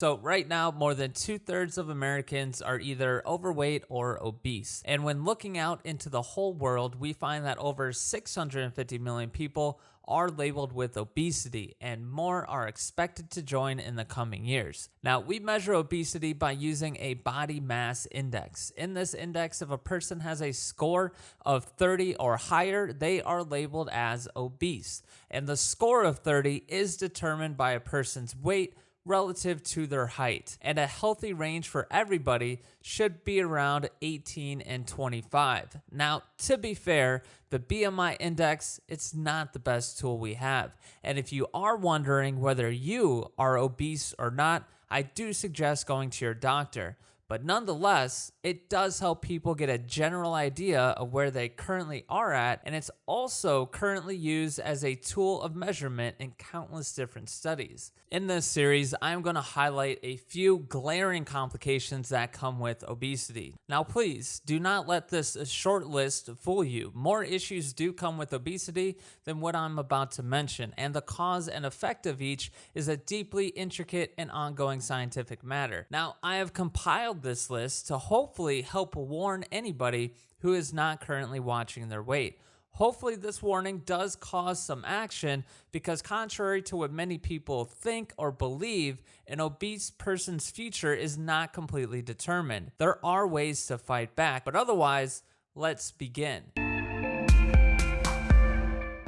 So right now, more than 2/3 of Americans are either overweight or obese. And when looking out into the whole world, we find that over 650 million people are labeled with obesity, and more are expected to join in the coming years. Now, we measure obesity by using a body mass index. In this index, if a person has a score of 30 or higher, they are labeled as obese. And the score of 30 is determined by a person's weight relative to their height. And a healthy range for everybody should be around 18 and 25. Now, to be fair, the BMI Index, it's not the best tool we have. And if you are wondering whether you are obese or not, I do suggest going to your doctor. But nonetheless, it does help people get a general idea of where they currently are at, and it's also currently used as a tool of measurement in countless different studies. In this series, I'm going to highlight a few glaring complications that come with obesity. Now, please do not let this short list fool you. More issues do come with obesity than what I'm about to mention, and the cause and effect of each is a deeply intricate and ongoing scientific matter. Now, I have compiled this list to hopefully help warn anybody who is not currently watching their weight. Hopefully this warning does cause some action, because contrary to what many people think or believe, an obese person's future is not completely determined. There are ways to fight back, but otherwise, let's begin.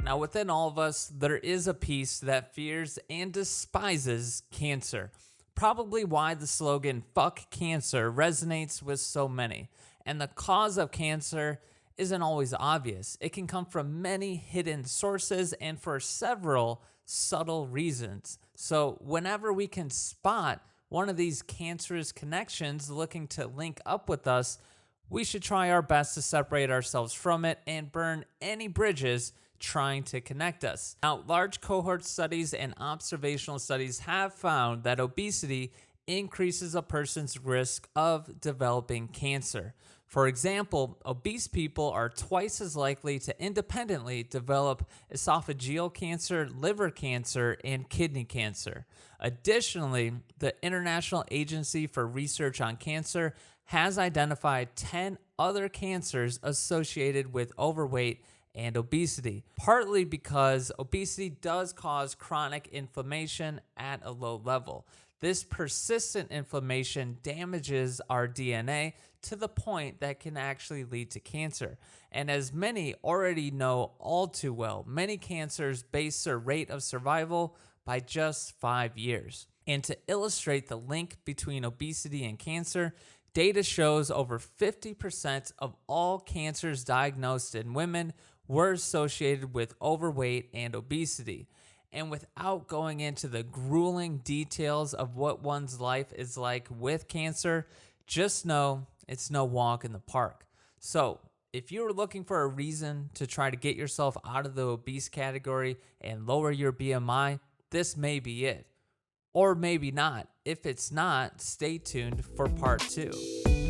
Now, within all of us, there is a piece that fears and despises cancer. Probably why the slogan "fuck cancer" resonates with so many. And the cause of cancer isn't always obvious. It can come from many hidden sources and for several subtle reasons. So whenever we can spot one of these cancerous connections looking to link up with us, we should try our best to separate ourselves from it and burn any bridges trying to connect us. Now, large cohort studies and observational studies have found that obesity increases a person's risk of developing cancer. For example, obese people are twice as likely to independently develop esophageal cancer, liver cancer, and kidney cancer. Additionally, the International Agency for Research on Cancer has identified 10 other cancers associated with overweight and obesity, partly because obesity does cause chronic inflammation at a low level. This persistent inflammation damages our DNA to the point that can actually lead to cancer. And as many already know all too well, many cancers base their rate of survival by just 5 years. And to illustrate the link between obesity and cancer, data shows over 50% of all cancers diagnosed in women were associated with overweight and obesity. And without going into the grueling details of what one's life is like with cancer, just know it's no walk in the park. So, if you're looking for a reason to try to get yourself out of the obese category and lower your BMI, this may be it. Or maybe not. If it's not, stay tuned for part 2.